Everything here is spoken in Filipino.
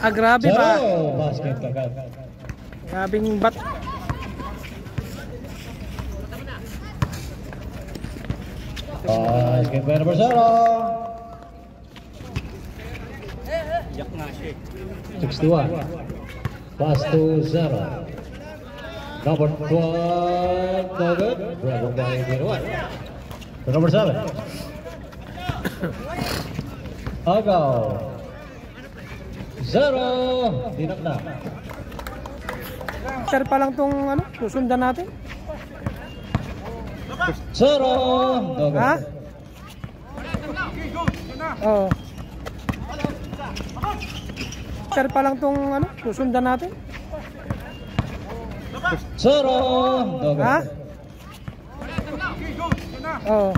Ah, grabe ba? Basket kagad. Grabing bat. Basket by number 0. 61. Pass to 0. Number 12, no good. Bravo by Minuan. To number 7. Agaw. 0. Dinakna. Sir pa lang tong ano, susundan natin. 0. No good. Ha? Oo. Sir pa lang tong ano, susundan natin. 0. No good. Ha? Oo.